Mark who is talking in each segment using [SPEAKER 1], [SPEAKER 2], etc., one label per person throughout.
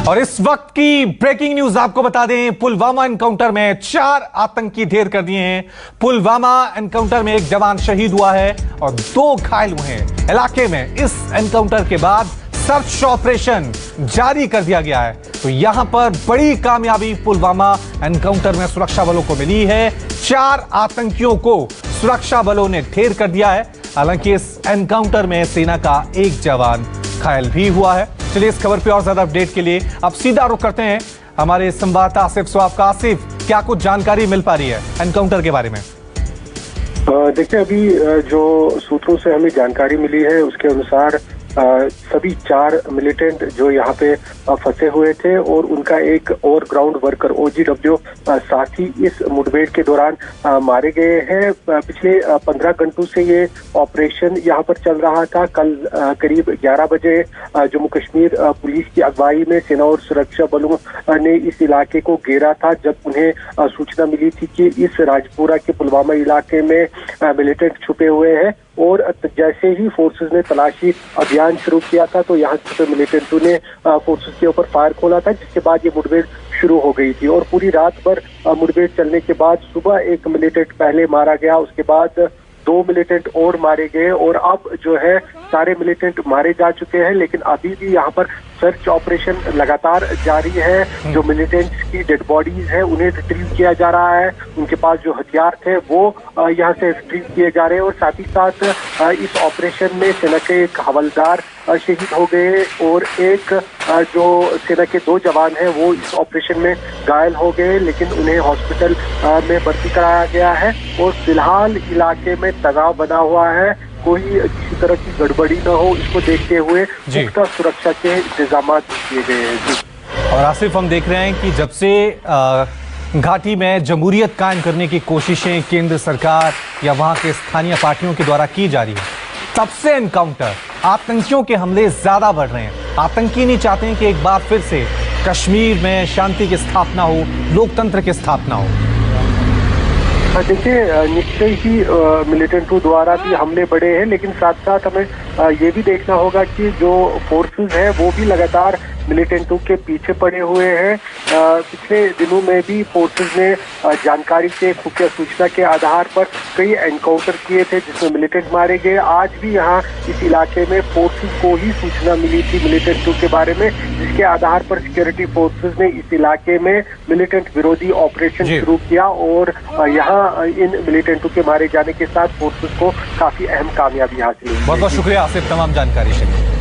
[SPEAKER 1] और इस वक्त की ब्रेकिंग न्यूज आपको बता दें, पुलवामा एनकाउंटर में 4 आतंकी ढेर कर दिए हैं। पुलवामा एनकाउंटर में एक जवान शहीद हुआ है और 2 घायल हुए हैं। इलाके में इस एनकाउंटर के बाद सर्च ऑपरेशन जारी कर दिया गया है। तो यहां पर बड़ी कामयाबी पुलवामा एनकाउंटर में सुरक्षा बलों को मिली है। 4 आतंकियों को सुरक्षा बलों ने ढेर कर दिया है। हालांकि इस एनकाउंटर में सेना का एक जवान घायल भी हुआ है। चलिए इस खबर पे और ज्यादा अपडेट के लिए अब सीधा रुख करते हैं हमारे संवाददाता आसिफ स्वाब का। आसिफ, क्या कुछ जानकारी मिल पा रही है एनकाउंटर के बारे में?
[SPEAKER 2] देखिए, अभी जो सूत्रों से हमें जानकारी मिली है उसके अनुसार सभी 4 मिलिटेंट जो यहाँ पे फंसे हुए थे और उनका एक और ग्राउंड वर्कर OGW साथी इस मुठभेड़ के दौरान मारे गए हैं। पिछले 15 घंटों से ये ऑपरेशन यहाँ पर चल रहा था। कल करीब 11 बजे जम्मू कश्मीर पुलिस की अगुवाई में सेना और सुरक्षा बलों ने इस इलाके को घेरा था, जब उन्हें सूचना मिली थी कि इस राजपुरा के पुलवामा इलाके में मिलिटेंट छुपे हुए हैं। और जैसे ही फोर्सेस ने तलाशी अभियान शुरू किया था तो यहाँ छुपे मिलिटेंटों ने फोर्सेस के ऊपर फायर खोला था, जिसके बाद ये मुठभेड़ शुरू हो गई थी। और पूरी रात भर मुठभेड़ चलने के बाद सुबह एक मिलिटेंट पहले मारा गया, उसके बाद 2 मिलिटेंट और मारे गए और अब जो है सारे मिलिटेंट मारे जा चुके हैं। लेकिन अभी भी यहाँ पर सर्च ऑपरेशन लगातार जारी है। जो मिलिटेंट्स की डेड बॉडीज है उन्हें रिट्रीव किया जा रहा है। उनके पास जो हथियार थे वो यहाँ से रिट्रीव किए जा रहे हैं। और साथ ही साथ इस ऑपरेशन में सेना के एक हवलदार शहीद हो गए और एक जो सेना के 2 जवान हैं वो इस ऑपरेशन में घायल हो गए, लेकिन उन्हें हॉस्पिटल में भर्ती कराया गया है। और फिलहाल इलाके में तनाव बना हुआ है, कोई किसी तरह की गड़बड़ी न हो, इसको देखते हुए पुख्ता सुरक्षा के इंतजाम किए गए हैं।
[SPEAKER 1] और आसिफ, हम देख रहे हैं कि जब से घाटी में जमहूरियत कायम करने की कोशिशें केंद्र सरकार या वहां के स्थानीय पार्टियों के द्वारा की जा रही है, तब से एनकाउंटर, आतंकियों के हमले ज्यादा बढ़ रहे हैं। आतंकी नहीं चाहते हैं कि एक बार फिर से कश्मीर में शांति की स्थापना हो, लोकतंत्र की स्थापना हो।
[SPEAKER 2] देखिए, निश्चय ही मिलिटेंटों द्वारा भी हमले बढ़े हैं, लेकिन साथ साथ हमें ये भी देखना होगा कि जो फोर्सेस हैं वो भी लगातार मिलिटेंटों के पीछे पड़े हुए हैं। पिछले दिनों में भी फोर्सेस ने जानकारी से, खुफिया सूचना के आधार पर कई एनकाउंटर किए थे जिसमें मिलिटेंट मारे गए। आज भी यहाँ इस इलाके में फोर्सेस को ही सूचना मिली थी मिलिटेंटों के बारे में, जिसके आधार पर सिक्योरिटी फोर्सेस ने इस इलाके में मिलिटेंट विरोधी ऑपरेशन शुरू किया और यहाँ इन मिलिटेंटों के मारे जाने के साथ फोर्सेस को काफी अहम कामयाबी हासिल हुई।
[SPEAKER 1] बहुत बहुत शुक्रिया आसिफ तमाम जानकारी के लिए।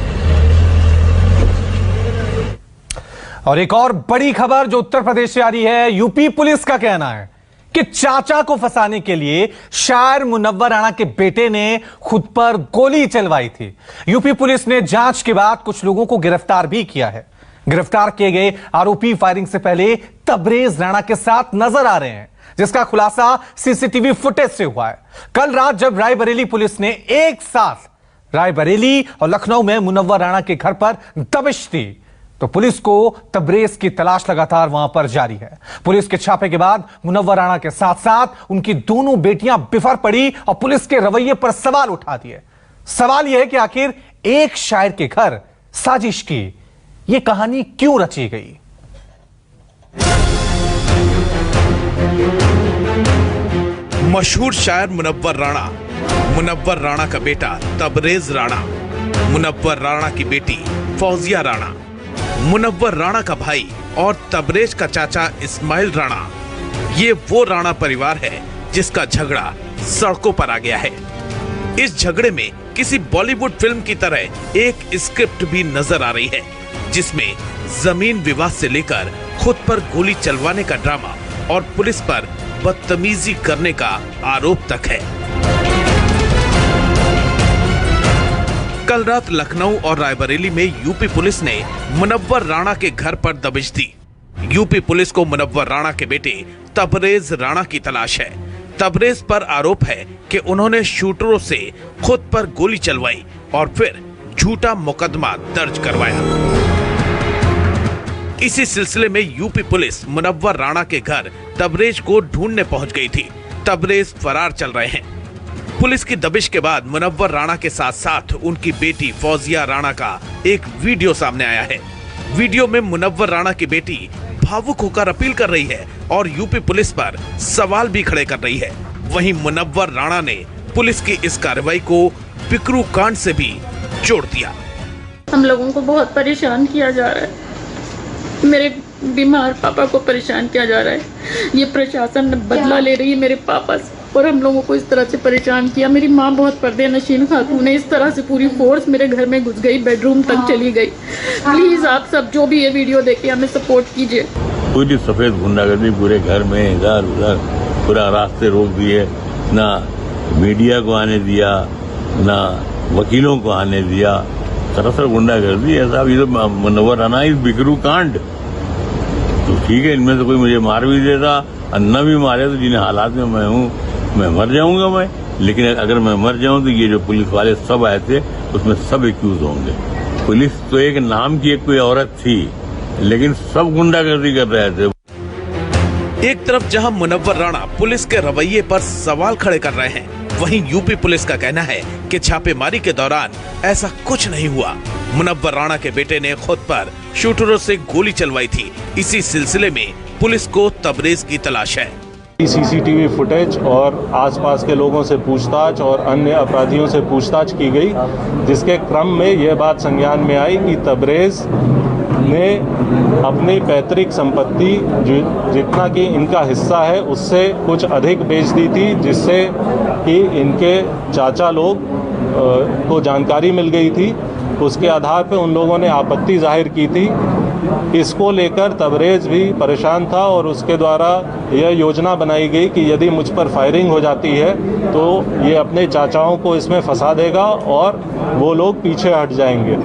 [SPEAKER 1] और एक और बड़ी खबर जो उत्तर प्रदेश से आ रही है, यूपी पुलिस का कहना है कि चाचा को फंसाने के लिए शायर मुनव्वर राणा के बेटे ने खुद पर गोली चलवाई थी। यूपी पुलिस ने जांच के बाद कुछ लोगों को गिरफ्तार भी किया है। गिरफ्तार किए गए आरोपी फायरिंग से पहले तबरेज राणा के साथ नजर आ रहे हैं, जिसका खुलासा सीसीटीवी फुटेज से हुआ है। कल रात जब रायबरेली पुलिस ने एक साथ रायबरेली और लखनऊ में मुनव्वर राणा के घर पर दबिश दी, तो पुलिस को तबरेज की तलाश लगातार वहां पर जारी है। पुलिस के छापे के बाद मुनव्वर राणा के साथ साथ उनकी दोनों बेटियां बिफर पड़ी और पुलिस के रवैये पर सवाल उठा दिए। सवाल यह है कि आखिर एक शायर के घर साजिश की यह कहानी क्यों रची गई?
[SPEAKER 3] मशहूर शायर मुनव्वर राणा का बेटा तबरेज राणा, मुनव्वर राणा की बेटी फौजिया राणा, मुनव्वर राणा का भाई और तबरेज का चाचा इस्माइल राणा, ये वो राणा परिवार है जिसका झगड़ा सड़कों पर आ गया है। इस झगड़े में किसी बॉलीवुड फिल्म की तरह एक स्क्रिप्ट भी नजर आ रही है, जिसमें जमीन विवाद से लेकर खुद पर गोली चलवाने का ड्रामा और पुलिस पर बदतमीजी करने का आरोप तक है। कल रात लखनऊ और रायबरेली में यूपी पुलिस ने मुनव्वर राणा के घर पर दबिश दी। यूपी पुलिस को मुनव्वर राणा के बेटे तबरेज राणा की तलाश है। तबरेज पर आरोप है कि उन्होंने शूटरों से खुद पर गोली चलवाई और फिर झूठा मुकदमा दर्ज करवाया। इसी सिलसिले में यूपी पुलिस मुनव्वर राणा के घर तबरेज को ढूंढने पहुंच गई थी। तबरेज फरार चल रहे हैं। पुलिस की दबिश के बाद मुनव्वर राणा के साथ साथ उनकी बेटी फौजिया राणा का एक वीडियो सामने आया है। वीडियो में मुनव्वर राणा की बेटी भावुक होकर अपील कर रही है और यूपी पुलिस पर सवाल भी खड़े कर रही है। वहीं मुनव्वर राणा ने पुलिस की इस कार्रवाई को बिकरू कांड से भी जोड़ दिया।
[SPEAKER 4] हम लोगों को बहुत परेशान किया जा रहा है, मेरे बीमार पापा को परेशान किया जा रहा है। ये प्रशासन बदला ले रही है मेरे पापा से और हम लोगों को इस तरह से परेशान किया। मेरी माँ बहुत पर्दे नशीन खातून है, इस तरह से पूरी फोर्स मेरे घर में घुस गई, बेडरूम तक चली गई। प्लीज आप सब जो भी ये वीडियो देखे हमें सपोर्ट कीजिए।
[SPEAKER 5] पूरी सफेद गुंडागर्दी पूरे घर में इधर उधर पूरा रास्ते रोक दिए, ना मीडिया को आने दिया ना वकीलों को आने दिया। सरासर गुंडागर्दी है साहब। ये तो मुनव्वर राणा इस बिकरू कांड। तो ठीक है, इनमें से कोई मुझे मार भी देता और न भी मारे तो जिन हालात में मैं हूँ मैं मर जाऊंगा मैं। लेकिन अगर मैं मर जाऊं तो ये जो पुलिस वाले सब आए थे उसमें सब एक्यूज होंगे। पुलिस तो एक नाम की एक कोई औरत थी, लेकिन सब गुंडागर्दी कर रहे थे।
[SPEAKER 3] एक तरफ जहां मुनव्वर राणा पुलिस के रवैये पर सवाल खड़े कर रहे हैं, वहीं यूपी पुलिस का कहना है कि छापेमारी के दौरान ऐसा कुछ नहीं हुआ। मुनव्वर राणा के बेटे ने खुद पर शूटरों से गोली चलवाई थी। इसी सिलसिले में पुलिस को तबरेज की तलाश है।
[SPEAKER 6] सीसीटीवी फुटेज और आसपास के लोगों से पूछताछ और अन्य अपराधियों से पूछताछ की गई, जिसके क्रम में यह बात संज्ञान में आई कि तबरेज ने अपनी पैतृक संपत्ति जितना कि इनका हिस्सा है उससे कुछ अधिक बेच दी थी, जिससे कि इनके चाचा लोग को जानकारी मिल गई थी। उसके आधार पर उन लोगों ने आपत्ति जाहिर की थी। इसको लेकर तबरेज भी परेशान था और उसके द्वारा यह योजना बनाई गई कि यदि मुझ पर फायरिंग हो जाती है तो ये अपने चाचाओं को इसमें फंसा देगा और वो लोग पीछे हट जाएंगे।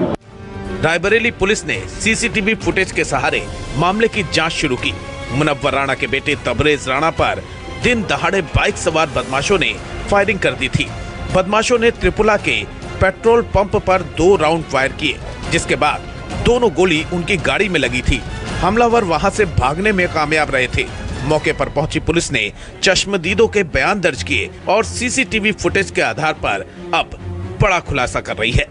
[SPEAKER 3] रायबरेली पुलिस ने सीसीटीवी फुटेज के सहारे मामले की जांच शुरू की। मुनव्वर राणा के बेटे तबरेज राणा पर दिन दहाड़े बाइक सवार बदमाशों ने फायरिंग कर दी थी। बदमाशों ने त्रिपुरा के पेट्रोल पंप पर 2 राउंड फायर किए, जिसके बाद दोनों गोली उनकी गाड़ी में लगी थी। हमलावर वहां से भागने में कामयाब रहे थे। मौके पर पहुंची पुलिस ने चश्मदीदों के बयान दर्ज किए और सीसीटीवी फुटेज के आधार पर अब बड़ा खुलासा कर रही है।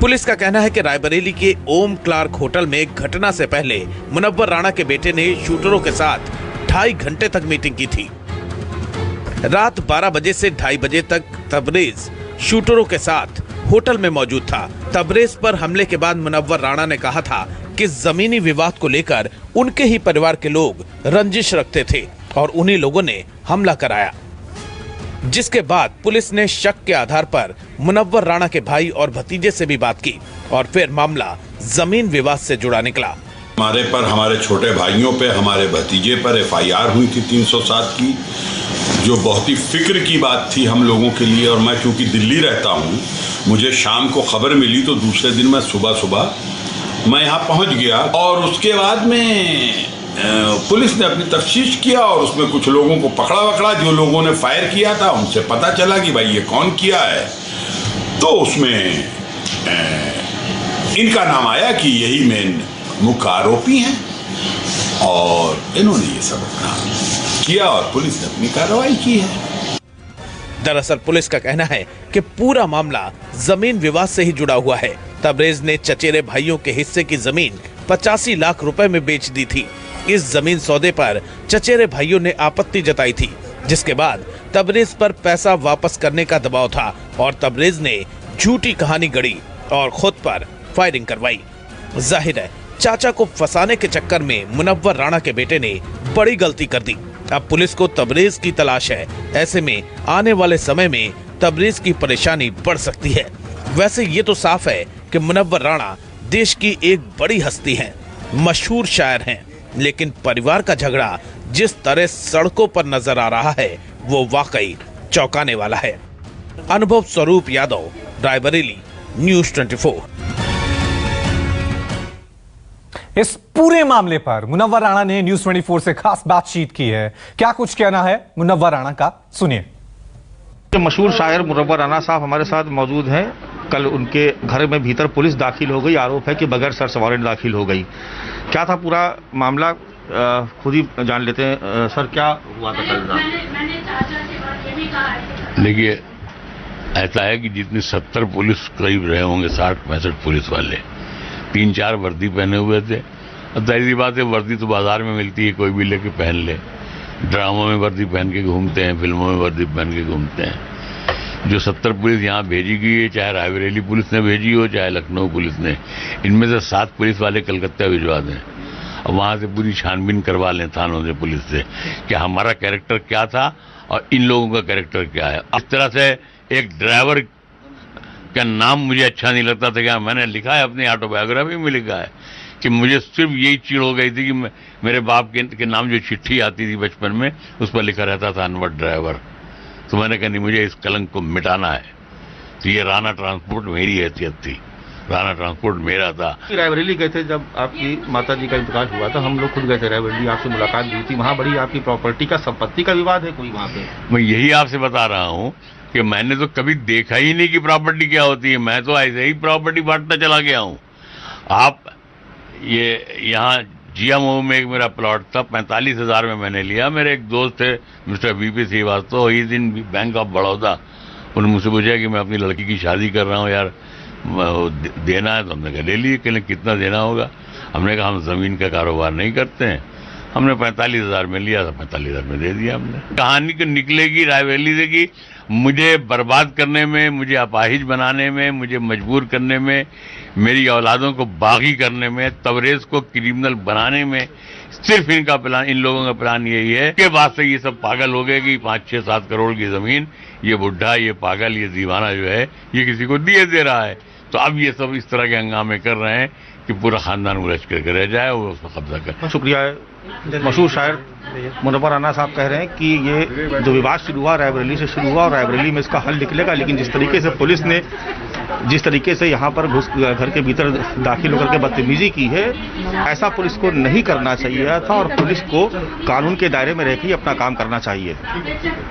[SPEAKER 3] पुलिस का कहना है कि रायबरेली के ओम क्लार्क होटल में घटना से पहले मुनव्वर राणा के बेटे ने शूटरों के साथ 2.5 घंटे तक मीटिंग की थी। रात 12 बजे से 2:30 बजे तक तबरेज शूटरों के साथ होटल में मौजूद था। तबरेज पर हमले के बाद मुनव्वर राणा ने कहा था कि जमीनी विवाद को लेकर उनके ही परिवार के लोग रंजिश रखते थे और उन्हीं लोगों ने हमला कराया, जिसके बाद पुलिस ने शक के आधार पर मुनव्वर राणा के भाई और भतीजे से भी बात की और फिर मामला जमीन विवाद से जुड़ा निकला।
[SPEAKER 7] हमारे पर, हमारे छोटे भाइयों पे, हमारे भतीजे पर FIR हुई थी 307 की, जो बहुत ही फिक्र की बात थी हम लोगों के लिए। और मैं चूंकि दिल्ली रहता हूँ, मुझे शाम को खबर मिली तो दूसरे दिन मैं सुबह मैं यहाँ पहुँच गया और उसके बाद में पुलिस ने अपनी तफ्तीश किया और उसमें कुछ लोगों को पकड़ा। जो लोगों ने फायर किया था उनसे पता चला कि भाई ये कौन किया है, तो उसमें इनका नाम आया कि यही मेन मुख्य आरोपी हैं और इन्होंने ये सब अपना किया और पुलिस ने अपनी कार्रवाई की है।
[SPEAKER 3] दरअसल पुलिस का कहना है कि पूरा मामला जमीन विवाद से ही जुड़ा हुआ है। तबरेज ने चचेरे भाइयों के हिस्से की जमीन 85 लाख रुपए में बेच दी थी। इस जमीन सौदे पर चचेरे भाइयों ने आपत्ति जताई थी, जिसके बाद तबरेज पर पैसा वापस करने का दबाव था और तबरेज ने झूठी कहानी गढ़ी और खुद पर फायरिंग करवाई। जाहिर है चाचा को फंसाने के चक्कर में मुनव्वर राणा के बेटे ने बड़ी गलती कर दी। अब पुलिस को तबरेज की तलाश है। ऐसे में आने वाले समय में तबरेज की परेशानी बढ़ सकती है। वैसे ये तो साफ है कि मुनव्वर राणा देश की एक बड़ी हस्ती हैं, मशहूर शायर हैं, लेकिन परिवार का झगड़ा जिस तरह सड़कों पर नजर आ रहा है वो वाकई चौंकाने वाला है। अनुभव स्वरूप यादव, रायबरेली, न्यूज़ 24।
[SPEAKER 1] इस पूरे मामले पर मुनव्वर राणा ने न्यूज़ 24 से खास बातचीत की है। क्या कुछ कहना है मुनव्वर राणा का, सुनिए।
[SPEAKER 8] मशहूर शायर मुनव्वर राणा साहब हमारे साथ मौजूद हैं। कल उनके घर में भीतर पुलिस दाखिल हो गई। आरोप है कि बगैर सर्च वारंट दाखिल हो गई। क्या था पूरा मामला, खुद ही जान लेते हैं। सर क्या हुआ था कल रात?
[SPEAKER 5] देखिए, ऐसा है कि जितने 70 पुलिस करीब रहे होंगे, 60-65 पुलिस वाले, 3-4 वर्दी पहने हुए थे। अब जाहिर बात है, वर्दी तो बाजार में मिलती है, कोई भी लेके पहन ले। ड्रामों में वर्दी पहन के घूमते हैं, फिल्मों में वर्दी पहन के घूमते हैं। जो 70 पुलिस यहाँ भेजी गई है, चाहे रायबरेली पुलिस ने भेजी हो, चाहे लखनऊ पुलिस ने, इनमें से 7 पुलिस वाले कलकत्ता भिजवा दें और वहाँ से पूरी छानबीन करवा लें थानों से, पुलिस से, कि हमारा कैरेक्टर क्या था और इन लोगों का कैरेक्टर क्या है। इस तरह से एक ड्राइवर का नाम मुझे अच्छा नहीं लगता था। क्या मैंने लिखा है अपनी ऑटोबायोग्राफी में, लिखा है कि मुझे सिर्फ यही चिढ़ हो गई थी कि मेरे बाप के नाम जो चिट्ठी आती थी बचपन में, उस पर लिखा रहता था अनवर ड्राइवर। तो मैंने कहा नहीं, मुझे इस कलंक को मिटाना है। तो ये राणा ट्रांसपोर्ट मेरी हैसियत थी, राणा ट्रांसपोर्ट मेरा था।
[SPEAKER 8] रायबरेली गए थे जब आपकी माता जी का इंतकाल हुआ था, हम लोग खुद गए थे रायबरेली, आपसे मुलाकात हुई थी। वहाँ बड़ी आपकी प्रॉपर्टी का, संपत्ति का विवाद है कोई वहाँ पे?
[SPEAKER 5] मैं यही आपसे बता रहा हूँ कि मैंने तो कभी देखा ही नहीं कि प्रॉपर्टी क्या होती है। मैं तो ऐसे ही प्रॉपर्टी बांटता चला गया हूँ। आप ये यहाँ जियामऊ में एक मेरा प्लॉट था, 45,000 में मैंने लिया। मेरे एक दोस्त थे मिस्टर वीपी श्रीवास्तव, ही दिन बैंक ऑफ बड़ौदा, उन्होंने मुझसे पूछा कि मैं अपनी लड़की की शादी कर रहा हूँ यार, देना है। तो हमने कहा ले लिए। कहने कितना देना होगा? हमने कहा हम जमीन का कारोबार नहीं करते हैं। हमने 45,000 में लिया था, 45,000 में दे दिया हमने। कहानी को निकलेगी रायबरेली से कि मुझे बर्बाद करने में, मुझे अपाहिज बनाने में, मुझे मजबूर करने में, मेरी औलादों को बागी करने में, तबरेज को क्रिमिनल बनाने में, सिर्फ इनका प्लान, इन लोगों का प्लान यही है कि बाद से ये सब पागल हो गए कि 5-6-7 करोड़ की जमीन ये बुढ़ा, ये पागल, ये दीवाना जो है ये किसी को दिए दे रहा है। तो अब ये सब इस तरह के हंगामे कर रहे हैं कि पूरा खानदान उलझ करके रह जाए, वो उसका कब्जा कर।
[SPEAKER 8] शुक्रिया। मशहूर शायर मुनव्वर राणा साहब कह रहे हैं कि ये जो विवाद शुरू हुआ रायबरेली से शुरू हुआ और रायबरेली में इसका हल निकलेगा, लेकिन जिस तरीके से पुलिस ने जिस तरीके से यहाँ पर घुस घर के भीतर दाखिल होकर के बदतमीजी की है, ऐसा पुलिस को नहीं करना चाहिए था और पुलिस को कानून के दायरे में रहकर ही अपना काम करना चाहिए।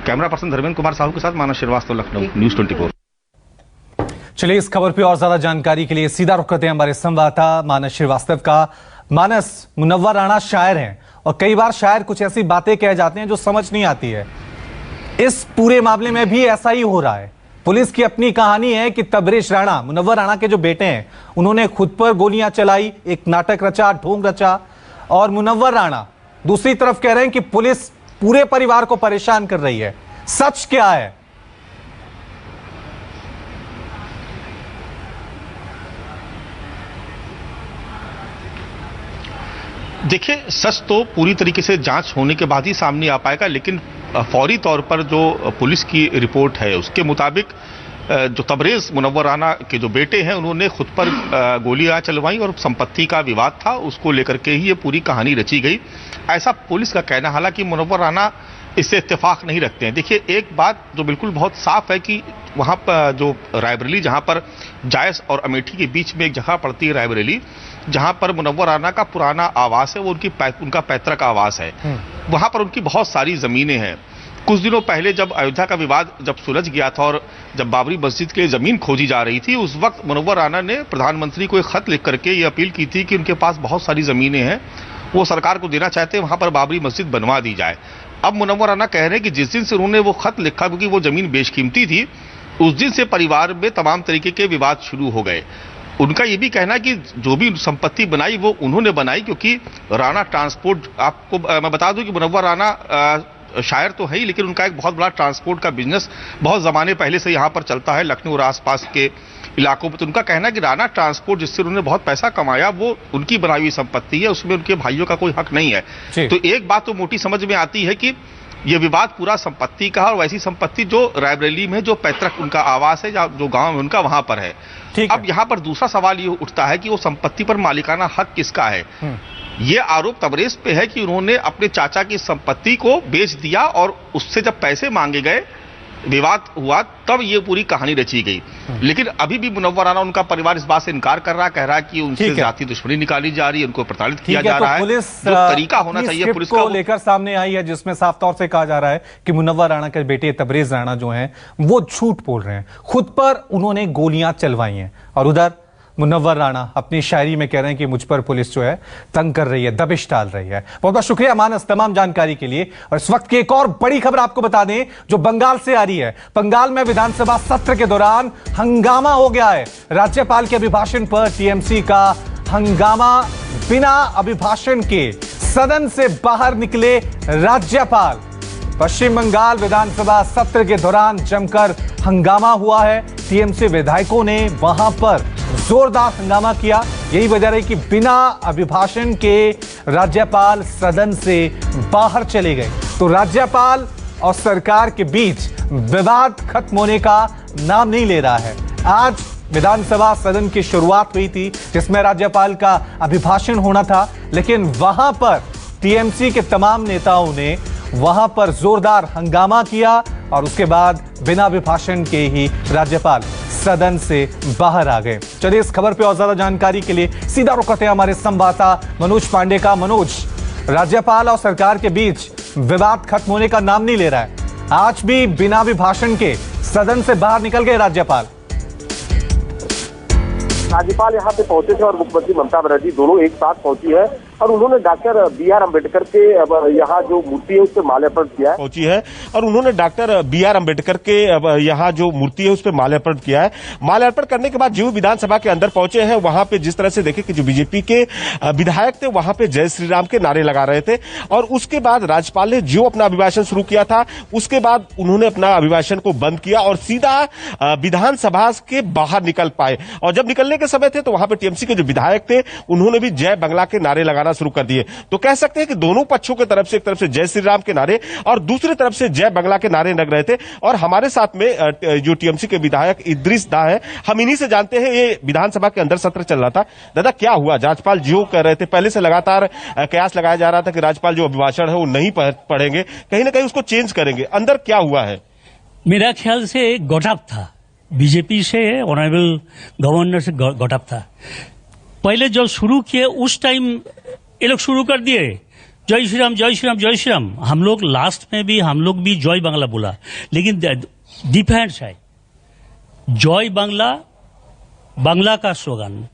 [SPEAKER 8] कैमरा पर्सन धर्मेंद्र कुमार साहू के साथ मानस श्रीवास्तव, लखनऊ, न्यूज़ 24।
[SPEAKER 1] चलिए इस खबर पे और ज्यादा जानकारी के लिए सीधा रुख करते हैं हमारे संवाददाता मानस श्रीवास्तव का। मानस, मुनव्वर राणा शायर हैं और कई बार शायर कुछ ऐसी बातें कह जाते हैं जो समझ नहीं आती है। इस पूरे मामले में भी ऐसा ही हो रहा है। पुलिस की अपनी कहानी है कि तबरेज राणा, मुनव्वर राणा के जो बेटे हैं, उन्होंने खुद पर गोलियां चलाई, एक नाटक रचा, ढोंग रचा, और मुनव्वर राणा दूसरी तरफ कह रहे हैं कि पुलिस पूरे परिवार को परेशान कर रही है। सच क्या है?
[SPEAKER 8] देखिए, सच तो पूरी तरीके से जांच होने के बाद ही सामने आ पाएगा, लेकिन फौरी तौर पर जो पुलिस की रिपोर्ट है उसके मुताबिक जो तबरेज मुनव्वर राणा के जो बेटे हैं उन्होंने खुद पर गोलियां चलवाई और संपत्ति का विवाद था, उसको लेकर के ही ये पूरी कहानी रची गई, ऐसा पुलिस का कहना। हालांकि मुनव्वर राणा इससे इत्तेफाक नहीं रखते हैं। देखिए, एक बात जो बिल्कुल बहुत साफ है कि वहाँ पर जो रायबरेली, जहाँ पर जायस और अमेठी के बीच में एक जगह पड़ती है रायबरेली, जहाँ पर मुनव्वर राणा का पुराना आवास है, वो उनका पैतृक आवास है। वहाँ पर उनकी बहुत सारी जमीनें हैं। कुछ दिनों पहले जब अयोध्या का विवाद जब सुलझ गया था और जब बाबरी मस्जिद के लिए जमीन खोजी जा रही थी, उस वक्त मुनव्वर राणा ने प्रधानमंत्री को एक खत लिख करके ये अपील की थी कि उनके पास बहुत सारी जमीनें हैं, वो सरकार को देना चाहते हैं, वहां पर बाबरी मस्जिद बनवा दी जाए। अब मुनव्वर राणा कह रहे हैं कि जिस दिन से उन्होंने वो खत लिखा, क्योंकि वो जमीन बेशकीमती थी, उस दिन से परिवार में तमाम तरीके के विवाद शुरू हो गए। उनका ये भी कहना है कि जो भी संपत्ति बनाई वो उन्होंने बनाई, क्योंकि राणा ट्रांसपोर्ट, आपको मैं बता दूं कि मुनव्वर राणा शायर तो है ही, लेकिन उनका एक बहुत बड़ा ट्रांसपोर्ट का बिजनेस बहुत जमाने पहले से यहाँ पर चलता है, लखनऊ और आसपास के इलाकों में। तो उनका कहना है कि राणा ट्रांसपोर्ट, जिससे उन्होंने बहुत पैसा कमाया, वो उनकी बनाई हुई संपत्ति है, उसमें उनके भाइयों का कोई हक नहीं है। तो एक बात तो मोटी समझ में आती है कि ये विवाद पूरा संपत्ति का है, और वैसी संपत्ति जो रायबरेली में जो पैतृक उनका आवास है, जो गांव में उनका, वहां पर है। अब यहाँ पर दूसरा सवाल ये उठता है कि वो संपत्ति पर मालिकाना हक किसका है। ये आरोप तबरेज पे है कि उन्होंने अपने चाचा की संपत्ति को बेच दिया और उससे जब पैसे मांगे गए, विवाद हुआ, तब ये पूरी कहानी रची गई। लेकिन अभी भी मुनव्वर राणा, उनका परिवार इस बात से इनकार कर रहा है, कह रहा है कि उनसे जाति दुश्मनी निकाली जा रही है, उनको प्रताड़ित किया जा रहा है। जो तरीका होना चाहिए पुलिस को
[SPEAKER 1] लेकर सामने आई है, जिसमें साफ तौर से कहा जा रहा है कि मुनव्वर राणा के बेटे तबरेज राणा जो हैं वो झूठ बोल रहे हैं, खुद पर उन्होंने गोलियां चलवाई हैं। और उधर मुनव्वर राणा अपनी शायरी में कह रहे हैं कि मुझ पर पुलिस जो है तंग कर रही है, दबिश डाल रही है। बहुत बहुत शुक्रिया मानस तमाम जानकारी के लिए। और इस वक्त की एक और बड़ी खबर आपको बता दें जो बंगाल से आ रही है। बंगाल में विधानसभा सत्र के दौरान हंगामा हो गया है। राज्यपाल के अभिभाषण पर टीएमसी का हंगामा, बिना अभिभाषण के सदन से बाहर निकले राज्यपाल। पश्चिम बंगाल विधानसभा सत्र के दौरान जमकर हंगामा हुआ है। टीएमसी विधायकों ने वहां पर जोरदार हंगामा किया। यही वजह रही कि बिना अभिभाषण के राज्यपाल सदन से बाहर चले गए। तो राज्यपाल और सरकार के बीच विवाद खत्म होने का नाम नहीं ले रहा है। आज विधानसभा सदन की शुरुआत हुई थी जिसमें राज्यपाल का अभिभाषण होना था, लेकिन वहां पर टीएमसी के तमाम नेताओं ने वहां पर जोरदार हंगामा किया और उसके बाद बिना अभिभाषण के ही राज्यपाल सदन से बाहर आ गए। चलिए इस खबर पे और ज्यादा जानकारी के लिए सीधा रुख करते हैं हमारे संवाददाता मनोज पांडे का। मनोज, राज्यपाल और सरकार के बीच विवाद खत्म होने का नाम नहीं ले रहा है। आज भी बिना अभिभाषण के सदन से बाहर निकल गए राज्यपाल
[SPEAKER 9] यहाँ पे पहुंचे थे और मुख्यमंत्री ममता बनर्जी दोनों एक साथ पहुंची है और उन्होंने डॉक्टर बी.आर. अम्बेडकर के यहाँ जो मूर्ति है उस पर माल्यार्पण किया है।
[SPEAKER 10] पहुंची है और उन्होंने डॉक्टर बी.आर. अम्बेडकर के यहाँ जो मूर्ति है उस पर माल्यार्पण किया है। माल्यार्पण करने के बाद जो विधानसभा के अंदर पहुंचे हैं वहां पे जिस तरह से देखे कि जो बीजेपी के विधायक थे वहां पे जय श्री राम के नारे लगा रहे थे और उसके बाद राज्यपाल ने जो अपना अभिभाषण शुरू किया था उसके बाद उन्होंने अपना अभिभाषण को बंद किया और सीधा विधानसभा के बाहर निकल पाए। और जब निकलने के समय थे तो वहां पे टीएमसी के जो विधायक थे उन्होंने भी जय बंगला के नारे लगाना शुरू कर दिए। तो कह सकते हैं कि दोनों पक्षों की तरफ से एक तरफ से जय श्री राम के नारे और दूसरी तरफ से जय बंगला के नारे लग रहे थे। और हमारे साथ में जो टीएमसी के विधायक इद्रिस दा है, हम इन्हीं से जानते हैं ये विधानसभा के अंदर सत्र चल रहा था। दादा क्या हुआ? राज्यपाल जो कर रहे थे, पहले से लगातार कयास लगाया जा रहा था कि राज्यपाल जो अभिभाषण है वो नहीं पढ़ेंगे, कहीं ना कहीं उसको चेंज करेंगे, अंदर क्या हुआ है?
[SPEAKER 11] मेरा ख्याल से गॉटअप था, बीजेपी से ऑनरेबल गवर्नर से गॉटअप था। पहले जब शुरू किए उस टाइम ये लोग शुरू कर दिए जय श्री राम जय श्री राम जय श्री राम। हम लोग लास्ट में भी हम लोग भी जय बांग्ला बोला, लेकिन डिफरेंस है जय बांग्ला बांग्ला का स्लोगन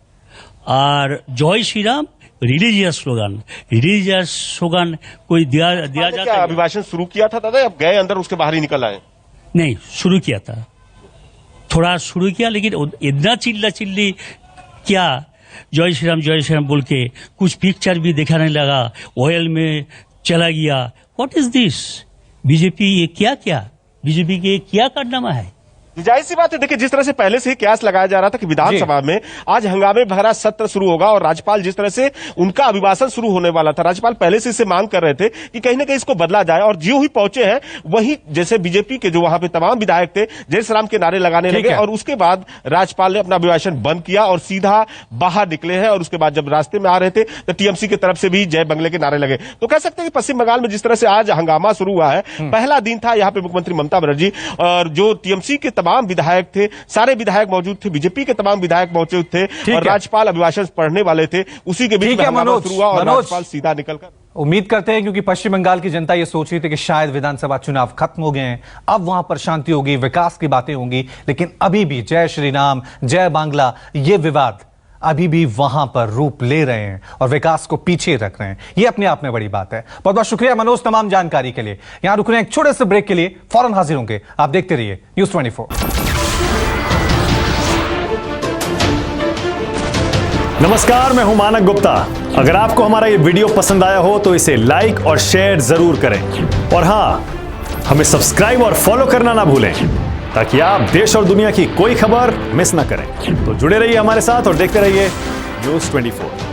[SPEAKER 11] और जय Shri Ram religious slogan. Religious slogan कोई दिया जाता है।
[SPEAKER 10] अभिभाषण शुरू किया था दादा, अब गए अंदर उसके बाहर ही निकल आए?
[SPEAKER 11] नहीं, शुरू किया था, थोड़ा शुरू किया, लेकिन इतना चिल्ली क्या जय श्री राम बोल के कुछ पिक्चर भी दिखाने लगा, ऑयल में चला गया। What is this? बीजेपी ये क्या बीजेपी के क्या कारनामा है?
[SPEAKER 10] जाहिर सी बात है, देखिए जिस तरह से पहले से ही कयास लगाया जा रहा था कि विधानसभा में आज हंगामे भरा सत्र शुरू होगा और राज्यपाल जिस तरह से उनका अभिभाषण शुरू होने वाला था, राज्यपाल पहले से इसे मांग कर रहे थे कि कहीं ना कहीं इसको बदला जाए। और जो ही पहुंचे हैं वही जैसे बीजेपी के जो वहां पे तमाम विधायक थे जय श्री राम के नारे लगाने लगे और उसके बाद राज्यपाल ने अपना अभिभाषण बंद किया और सीधा बाहर निकले हैं। और उसके बाद जब रास्ते में आ रहे थे तो टीएमसी की तरफ से भी जय बंगले के नारे लगे। तो कह सकते हैं कि पश्चिम बंगाल में जिस तरह से आज हंगामा शुरू हुआ है, पहला दिन था यहाँ पे मुख्यमंत्री ममता बनर्जी और जो टीएमसी के तमाम विधायक थे, सारे विधायक मौजूद थे, बीजेपी के तमाम विधायक मौजूद थे और राज्यपाल अभिभाषण पढ़ने वाले थे। उसी के बीच में हंगामा शुरू हुआ और राज्यपाल सीधा निकलकर
[SPEAKER 1] उम्मीद करते हैं, क्योंकि पश्चिम बंगाल की जनता यह सोच रही थी कि शायद विधानसभा चुनाव खत्म हो गए हैं, अब वहां पर शांति होगी, विकास की बातें होंगी, लेकिन अभी भी जय श्री राम जय बांग्ला ये विवाद अभी भी वहां पर रूप ले रहे हैं और विकास को पीछे रख रहे हैं। यह अपने आप में बड़ी बात है। बहुत बहुत शुक्रिया मनोज तमाम जानकारी के लिए। यहां रुक रहे हैं एक छोटे से ब्रेक के लिए, फौरन हाजिर होंगे। आप देखते रहिए न्यूज़ 24।
[SPEAKER 12] नमस्कार, मैं हूं मानक गुप्ता। अगर आपको हमारा ये वीडियो पसंद आया हो तो इसे लाइक और शेयर जरूर करें और हां, हमें सब्सक्राइब और फॉलो करना ना भूलें ताकि आप देश और दुनिया की कोई खबर मिस ना करें। तो जुड़े रहिए हमारे साथ और देखते रहिए न्यूज़ 24।